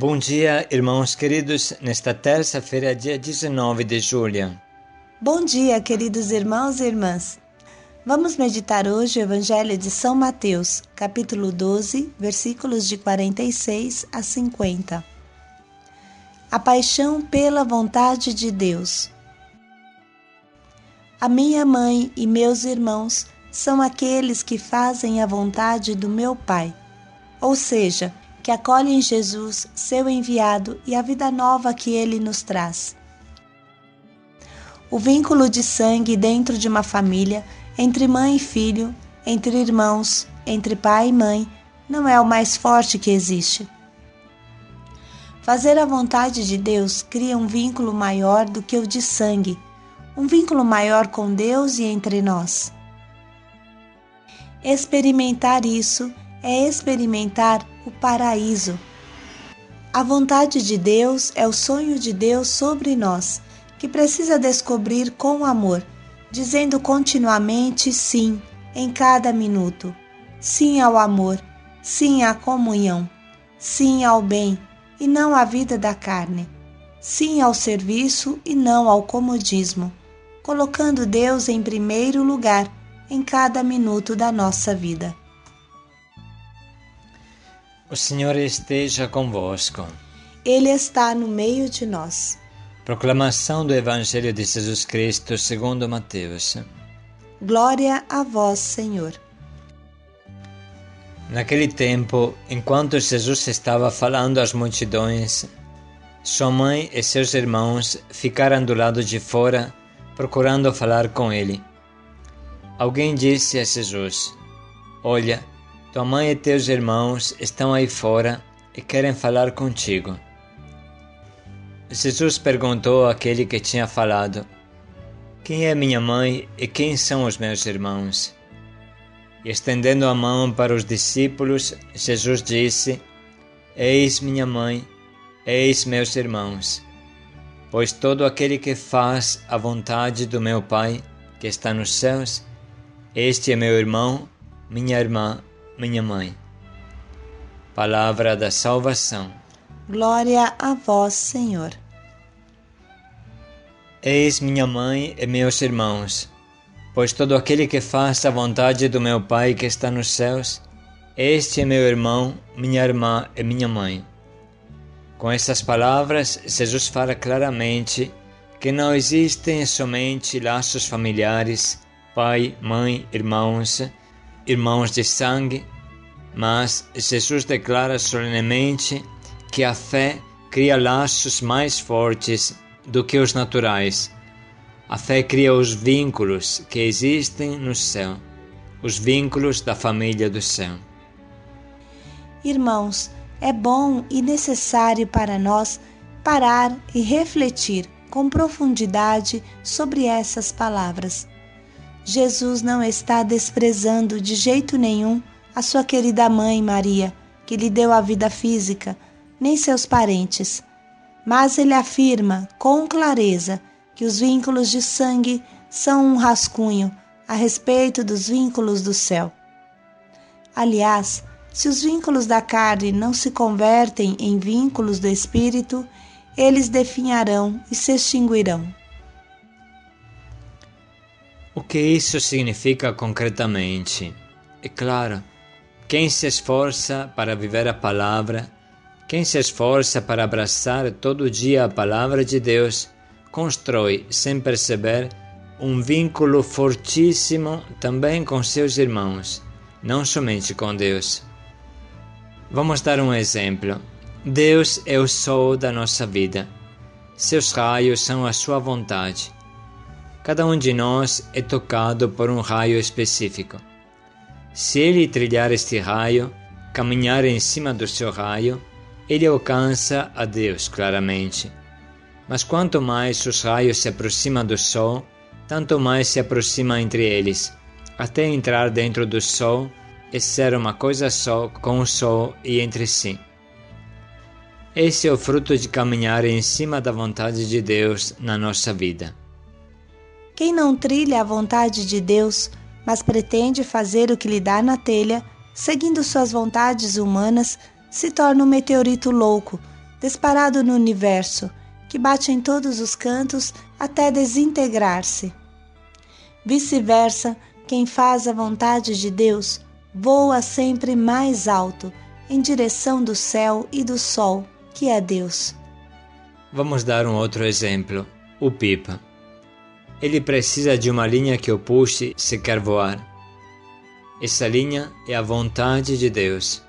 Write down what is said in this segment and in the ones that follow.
Bom dia, irmãos queridos, nesta terça-feira, dia 19 de julho. Bom dia, queridos irmãos e irmãs. Vamos meditar hoje o Evangelho de São Mateus, capítulo 12, versículos de 46 a 50. A paixão pela vontade de Deus. A minha mãe e meus irmãos são aqueles que fazem a vontade do meu Pai, ou seja, que acolhem Jesus, seu enviado, e a vida nova que Ele nos traz. O vínculo de sangue dentro de uma família, entre mãe e filho, entre irmãos, entre pai e mãe, não é o mais forte que existe. Fazer a vontade de Deus cria um vínculo maior do que o de sangue, um vínculo maior com Deus e entre nós. Experimentar isso é experimentar o paraíso. A vontade de Deus é o sonho de Deus sobre nós, que precisa descobrir com amor, dizendo continuamente sim em cada minuto. Sim ao amor, sim à comunhão, sim ao bem e não à vida da carne. Sim ao serviço e não ao comodismo, colocando Deus em primeiro lugar em cada minuto da nossa vida. O Senhor esteja convosco. Ele está no meio de nós. Proclamação do Evangelho de Jesus Cristo segundo Mateus. Glória a vós, Senhor. Naquele tempo, enquanto Jesus estava falando às multidões, sua mãe e seus irmãos ficaram do lado de fora, procurando falar com ele. Alguém disse a Jesus: "Olha, tua mãe e teus irmãos estão aí fora e querem falar contigo." Jesus perguntou àquele que tinha falado: "Quem é minha mãe e quem são os meus irmãos?" E estendendo a mão para os discípulos, Jesus disse: "Eis minha mãe, eis meus irmãos. Pois todo aquele que faz a vontade do meu Pai, que está nos céus, este é meu irmão, minha irmã, minha mãe." Palavra da salvação. Glória a vós, Senhor. Eis minha mãe e meus irmãos, pois todo aquele que faz a vontade do meu Pai que está nos céus, este é meu irmão, minha irmã e minha mãe. Com essas palavras, Jesus fala claramente que não existem somente laços familiares, pai, mãe, irmãos de sangue, mas Jesus declara solenemente que a fé cria laços mais fortes do que os naturais. A fé cria os vínculos que existem no céu, os vínculos da família do céu. Irmãos, é bom e necessário para nós parar e refletir com profundidade sobre essas palavras. Jesus não está desprezando de jeito nenhum a sua querida mãe Maria, que lhe deu a vida física, nem seus parentes. Mas ele afirma com clareza que os vínculos de sangue são um rascunho a respeito dos vínculos do céu. Aliás, se os vínculos da carne não se convertem em vínculos do Espírito, eles definharão e se extinguirão. O que isso significa concretamente? É claro, quem se esforça para viver a palavra, quem se esforça para abraçar todo dia a palavra de Deus, constrói, sem perceber, um vínculo fortíssimo também com seus irmãos, não somente com Deus. Vamos dar um exemplo. Deus é o sol da nossa vida. Seus raios são a sua vontade. Cada um de nós é tocado por um raio específico. Se ele trilhar este raio, caminhar em cima do seu raio, ele alcança a Deus claramente. Mas quanto mais os raios se aproximam do Sol, tanto mais se aproximam entre eles, até entrar dentro do Sol e ser uma coisa só com o Sol e entre si. Esse é o fruto de caminhar em cima da vontade de Deus na nossa vida. Quem não trilha a vontade de Deus, mas pretende fazer o que lhe dá na telha, seguindo suas vontades humanas, se torna um meteorito louco, disparado no universo, que bate em todos os cantos até desintegrar-se. Vice-versa, quem faz a vontade de Deus voa sempre mais alto, em direção do céu e do sol, que é Deus. Vamos dar um outro exemplo, o pipa. Ele precisa de uma linha que o puxe se quer voar. Essa linha é a vontade de Deus.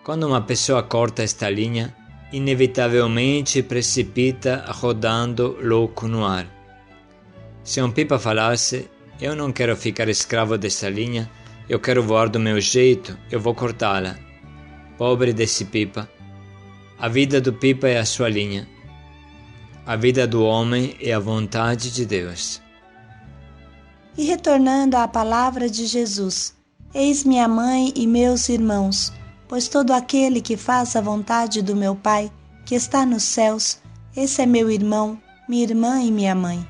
Quando uma pessoa corta esta linha, inevitavelmente precipita rodando louco no ar. Se um pipa falasse, eu não quero ficar escravo dessa linha, eu quero voar do meu jeito, eu vou cortá-la. Pobre desse pipa. A vida do pipa é a sua linha. A vida do homem é a vontade de Deus. E retornando à palavra de Jesus, eis minha mãe e meus irmãos, pois todo aquele que faz a vontade do meu Pai, que está nos céus, esse é meu irmão, minha irmã e minha mãe.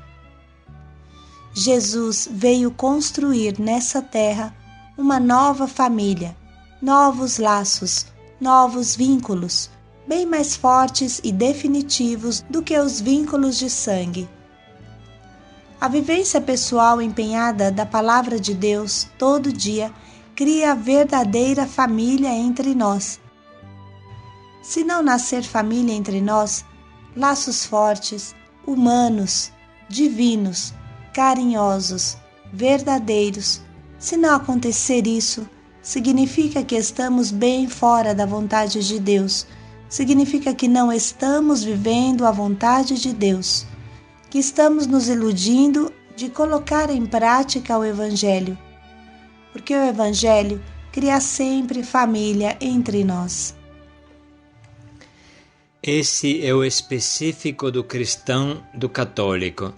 Jesus veio construir nessa terra uma nova família, novos laços, novos vínculos, bem mais fortes e definitivos do que os vínculos de sangue. A vivência pessoal empenhada da Palavra de Deus todo dia cria a verdadeira família entre nós. Se não nascer família entre nós, laços fortes, humanos, divinos, carinhosos, verdadeiros, se não acontecer isso, significa que estamos bem fora da vontade de Deus, significa que não estamos vivendo a vontade de Deus, que estamos nos iludindo de colocar em prática o Evangelho, porque o Evangelho cria sempre família entre nós. Esse é o específico do cristão, do católico.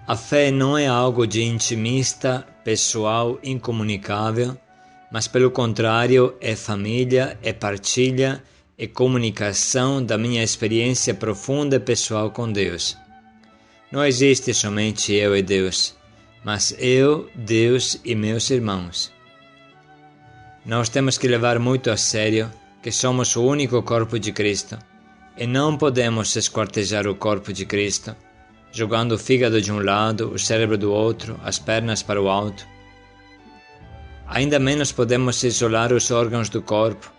A fé não é algo de intimista, pessoal, incomunicável, mas pelo contrário é família, é partilha, é comunicação da minha experiência profunda e pessoal com Deus. Não existe somente eu e Deus, mas eu, Deus e meus irmãos. Nós temos que levar muito a sério que somos o único corpo de Cristo e não podemos esquartejar o corpo de Cristo, jogando o fígado de um lado, o cérebro do outro, as pernas para o alto. Ainda menos podemos isolar os órgãos do corpo.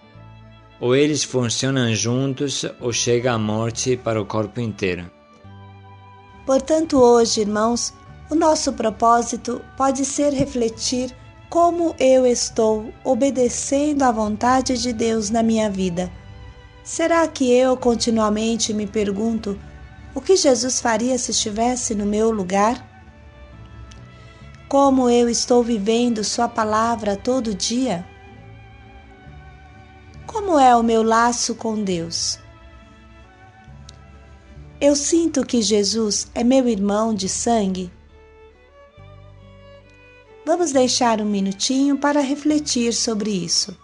Ou eles funcionam juntos ou chega a morte para o corpo inteiro. Portanto, hoje, irmãos, o nosso propósito pode ser refletir como eu estou obedecendo à vontade de Deus na minha vida. Será que eu continuamente me pergunto o que Jesus faria se estivesse no meu lugar? Como eu estou vivendo Sua palavra todo dia? Como é o meu laço com Deus? Eu sinto que Jesus é meu irmão de sangue? Vamos deixar um minutinho para refletir sobre isso.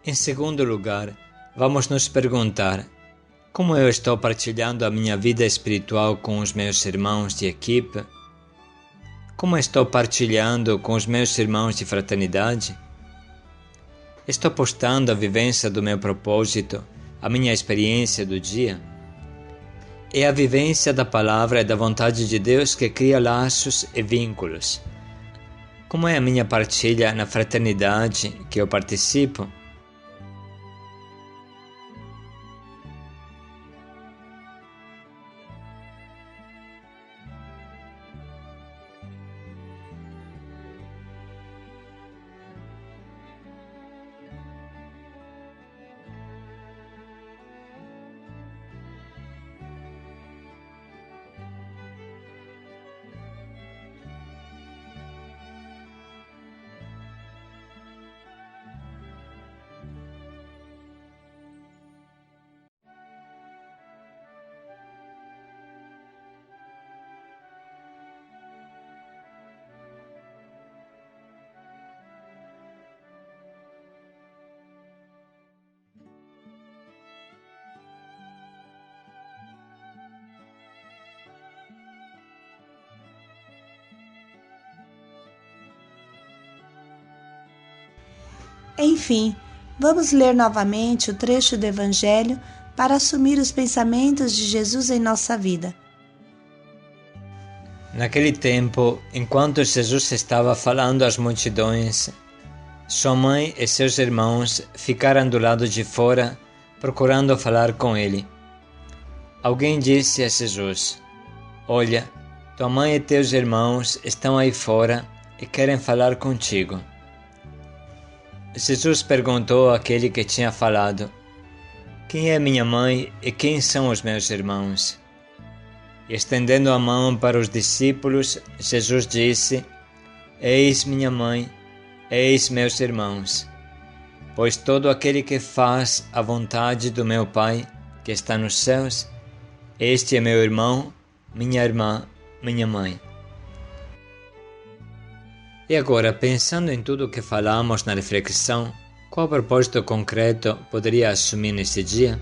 Em segundo lugar, vamos nos perguntar como eu estou partilhando a minha vida espiritual com os meus irmãos de equipe? Como estou partilhando com os meus irmãos de fraternidade? Estou postando a vivência do meu propósito, a minha experiência do dia? É a vivência da palavra e da vontade de Deus que cria laços e vínculos. Como é a minha partilha na fraternidade que eu participo? Enfim, vamos ler novamente o trecho do Evangelho para assumir os pensamentos de Jesus em nossa vida. Naquele tempo, enquanto Jesus estava falando às multidões, sua mãe e seus irmãos ficaram do lado de fora, procurando falar com ele. Alguém disse a Jesus: "Olha, tua mãe e teus irmãos estão aí fora e querem falar contigo." Jesus perguntou àquele que tinha falado: "Quem é minha mãe e quem são os meus irmãos?" E estendendo a mão para os discípulos, Jesus disse: "Eis minha mãe, eis meus irmãos. Pois todo aquele que faz a vontade do meu Pai, que está nos céus, este é meu irmão, minha irmã, minha mãe." E agora, pensando em tudo o que falamos na reflexão, qual propósito concreto poderia assumir nesse dia?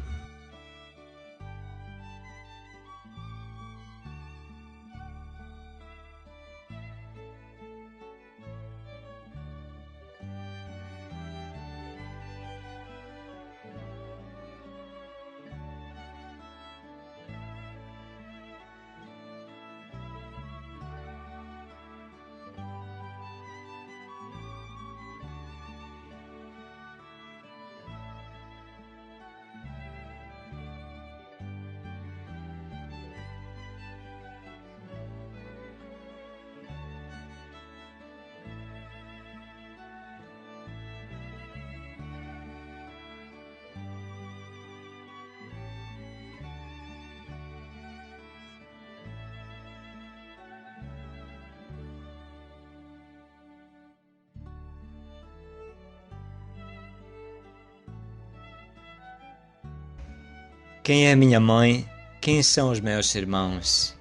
Quem é minha mãe? Quem são os meus irmãos?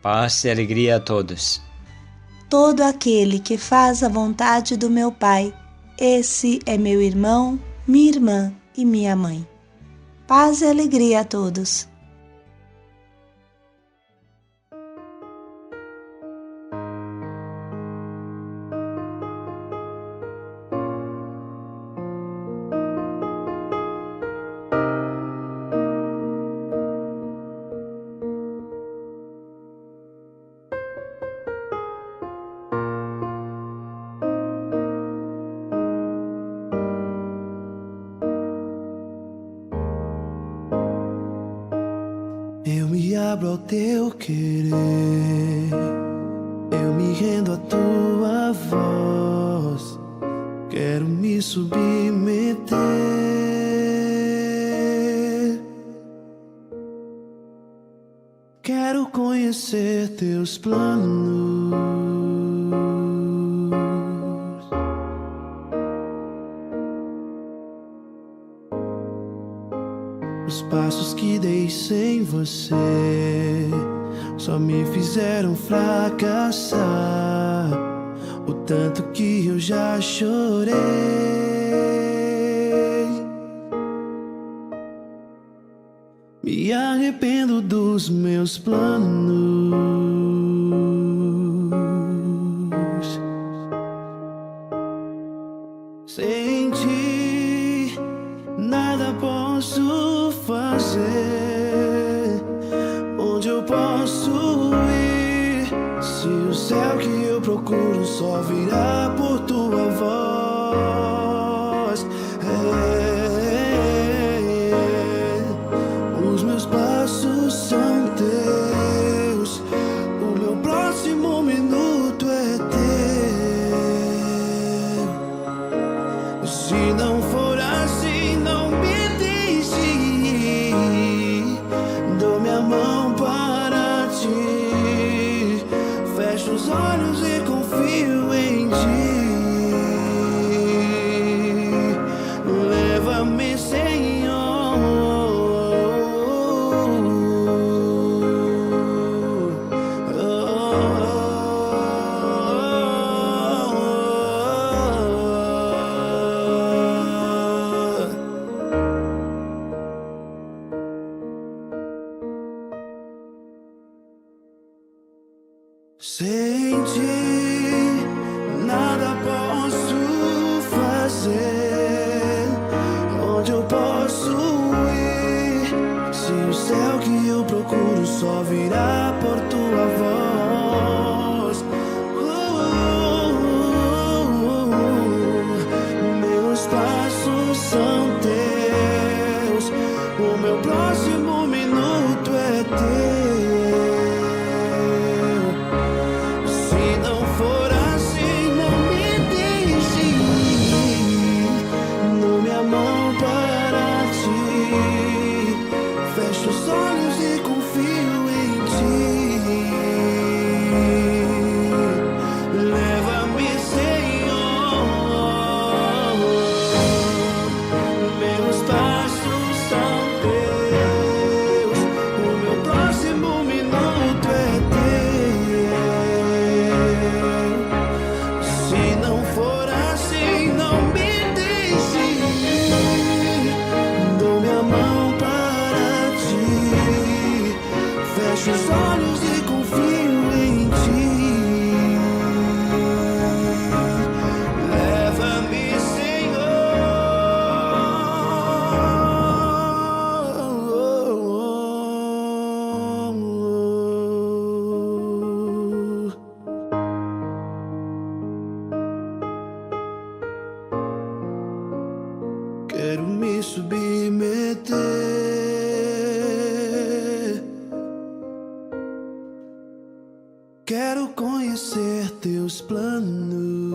Paz e alegria a todos. Todo aquele que faz a vontade do meu Pai, esse é meu irmão, minha irmã e minha mãe. Paz e alegria a todos. Eu me abro ao teu querer, eu me rendo à tua voz, quero me submeter. Quero conhecer teus planos, os passos que dei sem você só me fizeram fracassar. O tanto que eu já chorei. Me arrependo dos meus planos. Sem ti nada posso fazer. Onde eu posso ir se o céu que eu procuro só virá por tua voz? Os meus passos são teus, o meu próximo minuto é teu. Se não for assim, não me deixe ir. Dou minha mão para ti, fecho os olhos e confio em ti. Leva-me, Senhor. Sem ti nada posso fazer. só virá por tua voz. Meus passos são teus, o meu próximo minuto é teu. Se não for assim, não me deixe ir. Dou-me a mão para ti, fecho os olhos e confio em ti. Leva-me, Senhor. Meus passos são teus, o meu próximo minuto é teu. Se não for assim, não me deixe ir. Dou-me a mão para ti, fecho os olhos e confio em ti. Leva-me, Senhor. Quero me submeter, quero conhecer teus planos.